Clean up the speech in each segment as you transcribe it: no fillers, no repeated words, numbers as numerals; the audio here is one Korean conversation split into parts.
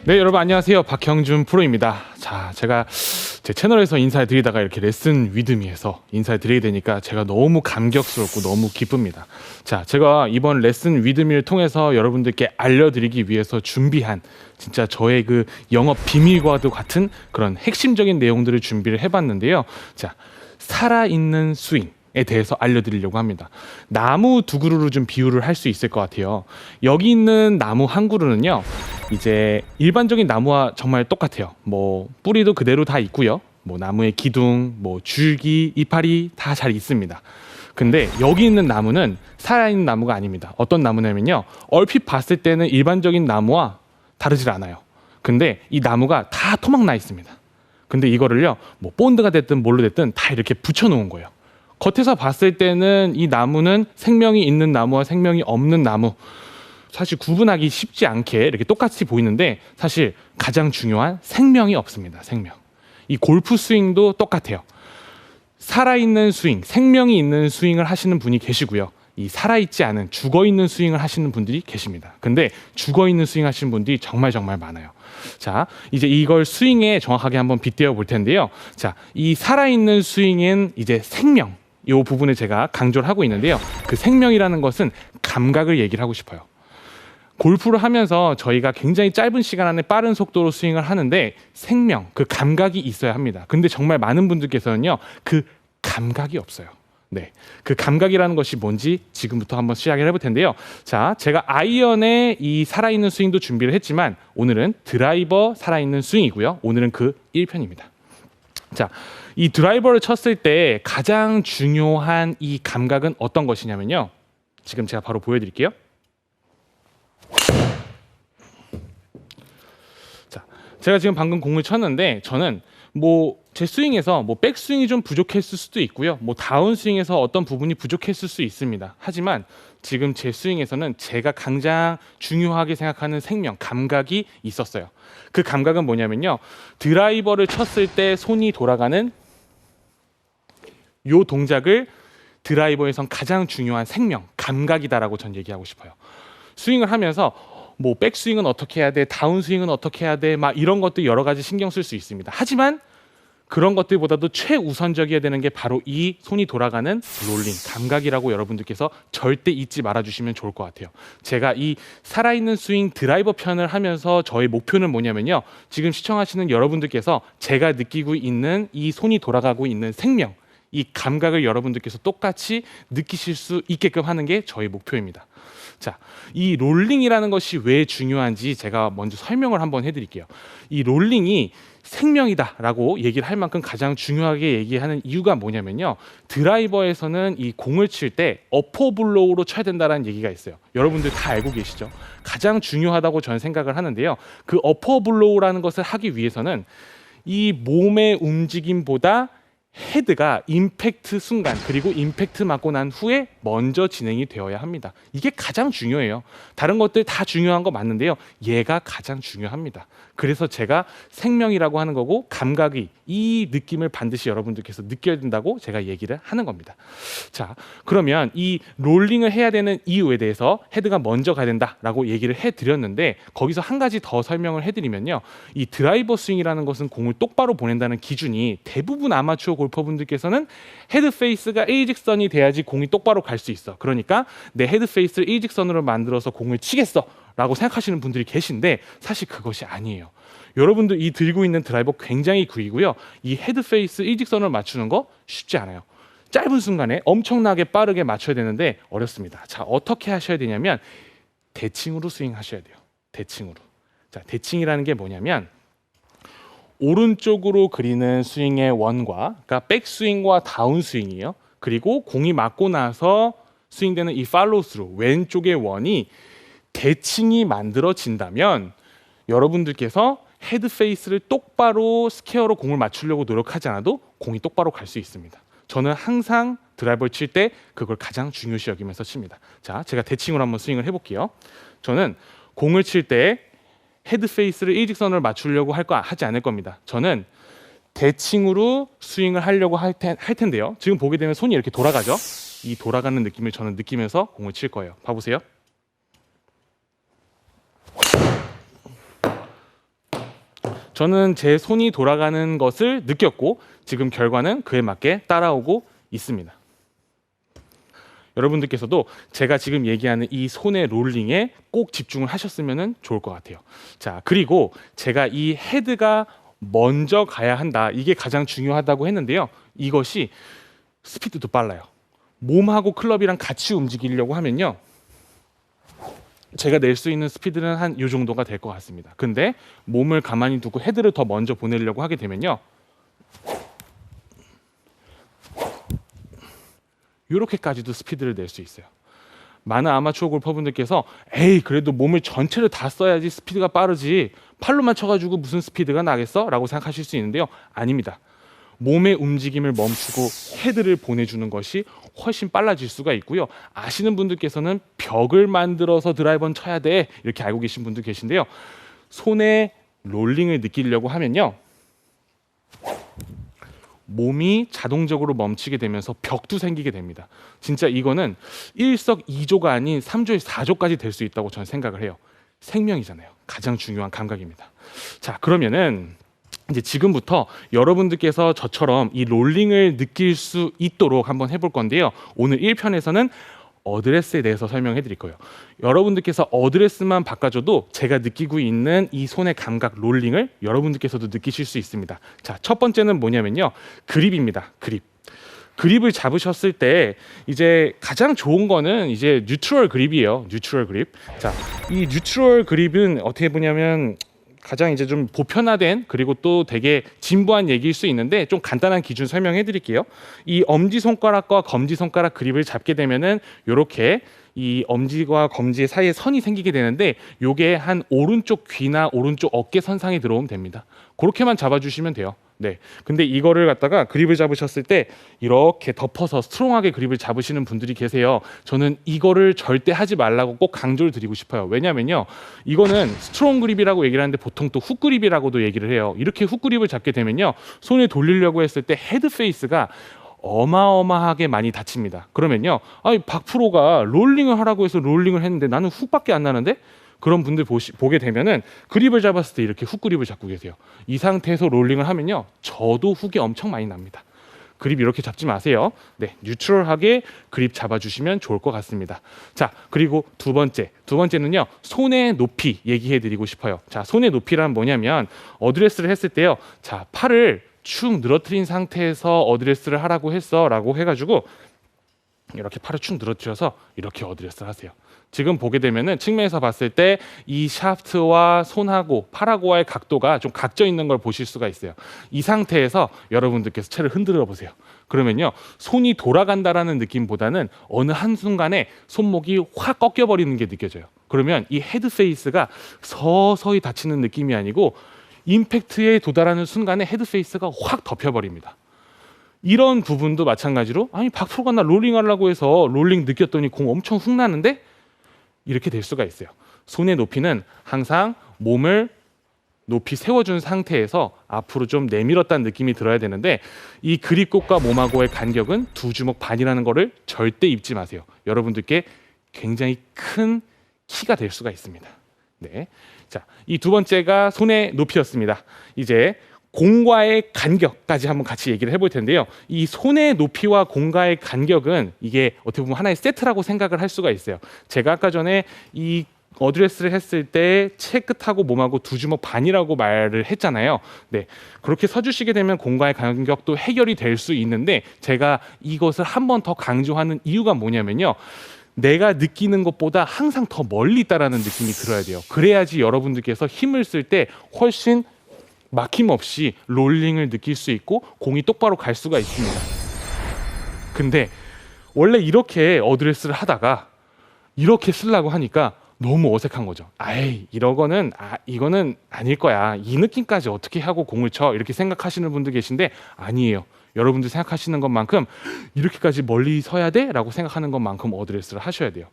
네, 여러분 안녕하세요. 박형준 프로입니다. 자, 제가 제 채널에서 인사드리다가 이렇게 레슨 위드미에서 인사드리게 되니까 제가 너무 감격스럽고 너무 기쁩니다. 자, 제가 이번 레슨 위드미를 통해서 여러분들께 알려드리기 위해서 준비한 진짜 저의 그 영업 비밀과도 같은 그런 핵심적인 내용들을 준비를 해봤는데요. 자, 살아있는 스윙 에 대해서 알려드리려고 합니다. 나무 두 그루로 좀 비유를 할 수 있을 것 같아요. 여기 있는 나무 한 그루는요, 이제 일반적인 나무와 정말 똑같아요. 뭐 뿌리도 그대로 다 있고요. 뭐 나무의 기둥, 뭐 줄기, 이파리 다 잘 있습니다. 근데 여기 있는 나무는 살아있는 나무가 아닙니다. 어떤 나무냐면요, 얼핏 봤을 때는 일반적인 나무와 다르질 않아요. 근데 이 나무가 다 토막 나 있습니다. 근데 이거를요, 뭐 본드가 됐든 뭘로 됐든 다 이렇게 붙여 놓은 거예요. 겉에서 봤을 때는 이 나무는 생명이 있는 나무와 생명이 없는 나무, 사실 구분하기 쉽지 않게 이렇게 똑같이 보이는데 사실 가장 중요한 생명이 없습니다. 생명. 이 골프 스윙도 똑같아요. 살아있는 스윙, 생명이 있는 스윙을 하시는 분이 계시고요. 이 살아있지 않은 죽어있는 스윙을 하시는 분들이 계십니다. 근데 죽어있는 스윙 하시는 분들이 정말 많아요. 자, 이제 이걸 스윙에 정확하게 한번 빗대어 볼 텐데요. 자, 이 살아있는 스윙은 이제 생명, 이 부분을 제가 강조를 하고 있는데요. 그 생명이라는 것은 감각을 얘기를 하고 싶어요. 골프를 하면서 저희가 굉장히 짧은 시간 안에 빠른 속도로 스윙을 하는데 생명, 그 감각이 있어야 합니다. 근데 정말 많은 분들께서는요, 그 감각이 없어요. 네, 그 감각이라는 것이 뭔지 지금부터 한번 시작을 해볼 텐데요. 자, 제가 아이언의 이 살아있는 스윙도 준비를 했지만 오늘은 드라이버 살아있는 스윙이고요. 오늘은 그 1편입니다. 자, 이 드라이버를 쳤을 때 가장 중요한 이 감각은 어떤 것이냐면요, 지금 제가 바로 보여드릴게요. 자, 제가 지금 방금 공을 쳤는데 저는 뭐 제 스윙에서 뭐 백스윙이 좀 부족했을 수도 있고요, 뭐 다운스윙에서 어떤 부분이 부족했을 수 있습니다. 하지만 지금 제 스윙에서는 제가 가장 중요하게 생각하는 생명, 감각이 있었어요. 그 감각은 뭐냐면요, 드라이버를 쳤을 때 손이 돌아가는 요 동작을 드라이버에선 가장 중요한 생명, 감각이다라고 전 얘기하고 싶어요. 스윙을 하면서 뭐 백스윙은 어떻게 해야 돼, 다운스윙은 어떻게 해야 돼, 막 이런 것들 여러 가지 신경 쓸 수 있습니다. 하지만 그런 것들보다도 최우선적이어야 되는 게 바로 이 손이 돌아가는 롤링, 감각이라고 여러분들께서 절대 잊지 말아주시면 좋을 것 같아요. 제가 이 살아있는 스윙 드라이버 편을 하면서 저의 목표는 뭐냐면요, 지금 시청하시는 여러분들께서 제가 느끼고 있는 이 손이 돌아가고 있는 생명, 이 감각을 여러분들께서 똑같이 느끼실 수 있게끔 하는 게 저의 목표입니다. 자, 이 롤링이라는 것이 왜 중요한지 제가 먼저 설명을 한번 해드릴게요. 이 롤링이 생명이다라고 얘기를 할 만큼 가장 중요하게 얘기하는 이유가 뭐냐면요, 드라이버에서는 이 공을 칠 때 어퍼 블로우로 쳐야 된다는 얘기가 있어요. 여러분들 다 알고 계시죠? 가장 중요하다고 저는 생각을 하는데요, 그 어퍼 블로우라는 것을 하기 위해서는 이 몸의 움직임보다 헤드가 임팩트 순간, 그리고 임팩트 맞고 난 후에 먼저 진행이 되어야 합니다. 이게 가장 중요해요. 다른 것들 다 중요한 거 맞는데요, 얘가 가장 중요합니다. 그래서 제가 생명이라고 하는 거고, 감각이, 이 느낌을 반드시 여러분들께서 느껴야 된다고 제가 얘기를 하는 겁니다. 자, 그러면 이 롤링을 해야 되는 이유에 대해서 헤드가 먼저 가야 된다라고 얘기를 해드렸는데, 거기서 한 가지 더 설명을 해드리면요, 이 드라이버 스윙이라는 것은 공을 똑바로 보낸다는 기준이 대부분 아마추어 골퍼분들께서는 헤드 페이스가 일직선이 돼야지 공이 똑바로 갈 수 있어, 그러니까 내 헤드 페이스를 일직선으로 만들어서 공을 치겠어 라고 생각하시는 분들이 계신데, 사실 그것이 아니에요. 여러분들 이 들고 있는 드라이버 굉장히 구이고요, 이 헤드 페이스 일직선을 맞추는 거 쉽지 않아요. 짧은 순간에 엄청나게 빠르게 맞춰야 되는데 어렵습니다. 자, 어떻게 하셔야 되냐면 대칭으로 스윙 하셔야 돼요. 대칭으로. 자, 대칭이라는 게 뭐냐면 오른쪽으로 그리는 스윙의 원과, 그러니까 백스윙과 다운스윙이에요. 그리고 공이 맞고 나서 스윙되는 이 팔로우 스루, 왼쪽의 원이 대칭이 만들어진다면 여러분들께서 헤드 페이스를 똑바로 스퀘어로 공을 맞추려고 노력하지 않아도 공이 똑바로 갈 수 있습니다. 저는 항상 드라이버를 칠 때 그걸 가장 중요시 여기면서 칩니다. 자, 제가 대칭으로 한번 스윙을 해볼게요. 저는 공을 칠 때 헤드 페이스를 일직선으로 맞추려고 하지 않을 겁니다. 저는 대칭으로 스윙을 하려고 할 텐데요. 지금 보게 되면 손이 이렇게 돌아가죠. 이 돌아가는 느낌을 저는 느끼면서 공을 칠 거예요. 봐보세요. 저는 제 손이 돌아가는 것을 느꼈고 지금 결과는 그에 맞게 따라오고 있습니다. 여러분들께서도 제가 지금 얘기하는 이 손의 롤링에 꼭 집중을 하셨으면 좋을 것 같아요. 자, 그리고 제가 이 헤드가 먼저 가야 한다, 이게 가장 중요하다고 했는데요. 이것이 스피드도 빨라요. 몸하고 클럽이랑 같이 움직이려고 하면요, 제가 낼 수 있는 스피드는 한 이 정도가 될 것 같습니다. 근데 몸을 가만히 두고 헤드를 더 먼저 보내려고 하게 되면요, 이렇게까지도 스피드를 낼 수 있어요. 많은 아마추어 골퍼분들께서 에이, 그래도 몸을 전체를 다 써야지 스피드가 빠르지, 팔로만 쳐가지고 무슨 스피드가 나겠어? 라고 생각하실 수 있는데요. 아닙니다. 몸의 움직임을 멈추고 헤드를 보내주는 것이 훨씬 빨라질 수가 있고요. 아시는 분들께서는 벽을 만들어서 드라이버는 쳐야 돼, 이렇게 알고 계신 분도 계신데요. 손에 롤링을 느끼려고 하면요, 몸이 자동적으로 멈추게 되면서 벽도 생기게 됩니다. 진짜 이거는 일석이조가 아닌 3조에 4조까지 될 수 있다고 저는 생각을 해요. 생명이잖아요. 가장 중요한 감각입니다. 자, 그러면은 이제 지금부터 여러분들께서 저처럼 이 롤링을 느낄 수 있도록 한번 해볼 건데요. 오늘 1편에서는 어드레스에 대해서 설명해 드릴 거예요. 여러분들께서 어드레스만 바꿔줘도 제가 느끼고 있는 이 손의 감각 롤링을 여러분들께서도 느끼실 수 있습니다. 자, 첫 번째는 뭐냐면요, 그립입니다. 그립을 잡으셨을 때 이제 가장 좋은 거는 이제 뉴트럴 그립이에요. 뉴트럴 그립. 자, 이 뉴트럴 그립은 어떻게 보냐면 가장 이제 좀 보편화된, 그리고 또 되게 진부한 얘기일 수 있는데 좀 간단한 기준 설명해 드릴게요. 이 엄지손가락과 검지손가락 그립을 잡게 되면은 이렇게 이 엄지와 검지 사이에 선이 생기게 되는데, 요게 한 오른쪽 귀나 오른쪽 어깨 선상에 들어오면 됩니다. 그렇게만 잡아주시면 돼요. 네. 근데 이거를 갖다가 그립을 잡으셨을 때 이렇게 덮어서 스트롱하게 그립을 잡으시는 분들이 계세요. 저는 이거를 절대 하지 말라고 꼭 강조를 드리고 싶어요. 왜냐면요, 이거는 스트롱 그립이라고 얘기를 하는데 보통 또 훅 그립이라고도 얘기를 해요. 이렇게 훅 그립을 잡게 되면요, 손을 돌리려고 했을 때 헤드 페이스가 어마어마하게 많이 다칩니다. 그러면요, 아니 박 프로가 롤링을 하라고 해서 롤링을 했는데 나는 훅밖에 안 나는데? 그런 분들 보게 되면은 그립을 잡았을 때 이렇게 훅 그립을 잡고 계세요. 이 상태에서 롤링을 하면요, 저도 훅이 엄청 많이 납니다. 그립 이렇게 잡지 마세요. 네, 뉴트럴하게 그립 잡아주시면 좋을 것 같습니다. 자, 그리고 두 번째는요, 손의 높이 얘기해 드리고 싶어요. 자, 손의 높이란 뭐냐면 어드레스를 했을 때요, 자, 팔을 축 늘어뜨린 상태에서 어드레스를 하라고 했어 라고 해가지고 이렇게 팔을 축 늘어뜨려서 이렇게 어드레스를 하세요. 지금 보게 되면은 측면에서 봤을 때 이 샤프트와 손하고 팔하고의 각도가 좀 각져 있는 걸 보실 수가 있어요. 이 상태에서 여러분들께서 채를 흔들어 보세요. 그러면요, 손이 돌아간다라는 느낌보다는 어느 한순간에 손목이 확 꺾여 버리는 게 느껴져요. 그러면 이 헤드 페이스가 서서히 닫히는 느낌이 아니고 임팩트에 도달하는 순간에 헤드 페이스가 확 덮여버립니다. 이런 부분도 마찬가지로, 아니 박 프로가 나 롤링 하려고 해서 롤링 느꼈더니 공 엄청 훅 나는데? 이렇게 될 수가 있어요. 손의 높이는 항상 몸을 높이 세워준 상태에서 앞으로 좀 내밀었다는 느낌이 들어야 되는데, 이 그립곳과 몸하고의 간격은 2주먹 반이라는 거를 절대 잊지 마세요. 여러분들께 굉장히 큰 키가 될 수가 있습니다. 네, 자, 이 두 번째가 손의 높이였습니다. 이제 공과의 간격까지 한번 같이 얘기를 해볼 텐데요. 이 손의 높이와 공과의 간격은 이게 어떻게 보면 하나의 세트라고 생각을 할 수가 있어요. 제가 아까 전에 이 어드레스를 했을 때 채 끝하고 몸하고 2주먹 반이라고 말을 했잖아요. 네, 그렇게 서주시게 되면 공과의 간격도 해결이 될 수 있는데, 제가 이것을 한 번 더 강조하는 이유가 뭐냐면요, 내가 느끼는 것보다 항상 더 멀리 있다라는 느낌이 들어야 돼요. 그래야지 여러분들께서 힘을 쓸 때 훨씬 막힘없이 롤링을 느낄 수 있고 공이 똑바로 갈 수가 있습니다. 근데 원래 이렇게 어드레스를 하다가 이렇게 쓰려고 하니까 너무 어색한 거죠. 아이, 이거는 아닐 거야. 이 느낌까지 어떻게 하고 공을 쳐? 이렇게 생각하시는 분들 계신데 아니에요. 여러분들 생각하시는 것만큼 이렇게까지 멀리 서야 돼? 라고 생각하는 것만큼 어드레스를 하셔야 돼요.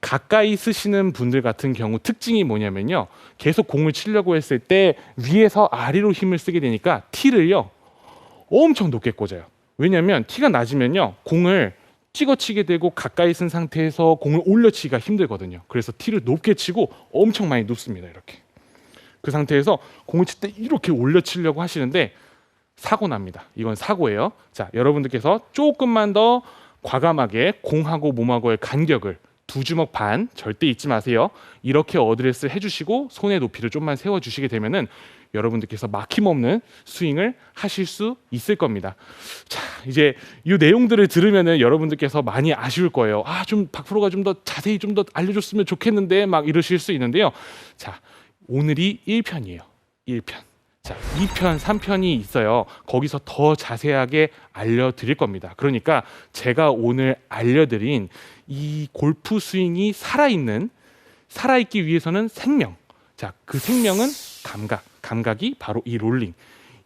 가까이 쓰시는 분들 같은 경우 특징이 뭐냐면요, 계속 공을 치려고 했을 때 위에서 아래로 힘을 쓰게 되니까 티를요 엄청 높게 꽂아요. 왜냐하면 티가 낮으면요 공을 찍어치게 되고 가까이 쓴 상태에서 공을 올려치기가 힘들거든요. 그래서 티를 높게 치고 엄청 많이 눕습니다. 이렇게. 그 상태에서 공을 칠 때 이렇게 올려치려고 하시는데 사고 납니다. 이건 사고예요. 자, 여러분들께서 조금만 더 과감하게 공하고 몸하고의 간격을 2주먹 반 절대 잊지 마세요. 이렇게 어드레스 해주시고 손의 높이를 좀만 세워주시게 되면은 여러분들께서 막힘없는 스윙을 하실 수 있을 겁니다. 자, 이제 이 내용들을 들으면은 여러분들께서 많이 아쉬울 거예요. 아, 좀 박프로가 좀 더 자세히 좀 더 알려줬으면 좋겠는데 막 이러실 수 있는데요. 자, 오늘이 1편이에요. 1편. 자, 2편, 3편이 있어요. 거기서 더 자세하게 알려드릴 겁니다. 그러니까 제가 오늘 알려드린 이 골프 스윙이 살아있기 위해서는 생명. 자, 그 생명은 감각이 바로 이 롤링.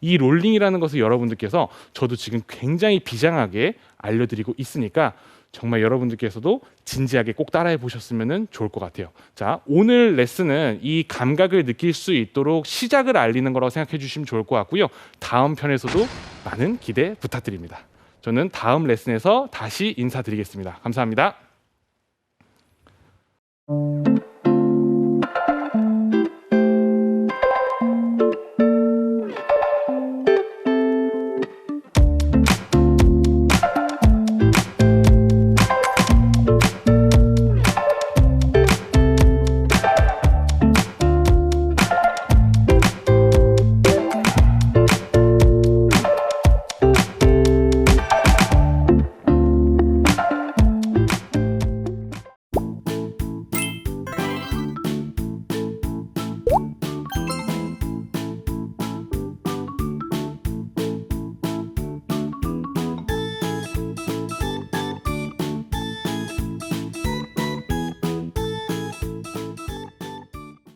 이 롤링이라는 것을 여러분들께서 저도 지금 굉장히 비장하게 알려드리고 있으니까 정말 여러분들께서도 진지하게 꼭 따라해 보셨으면 좋을 것 같아요. 자, 오늘 레슨은 이 감각을 느낄 수 있도록 시작을 알리는 거라고 생각해 주시면 좋을 것 같고요. 다음 편에서도 많은 기대 부탁드립니다. 저는 다음 레슨에서 다시 인사드리겠습니다. 감사합니다.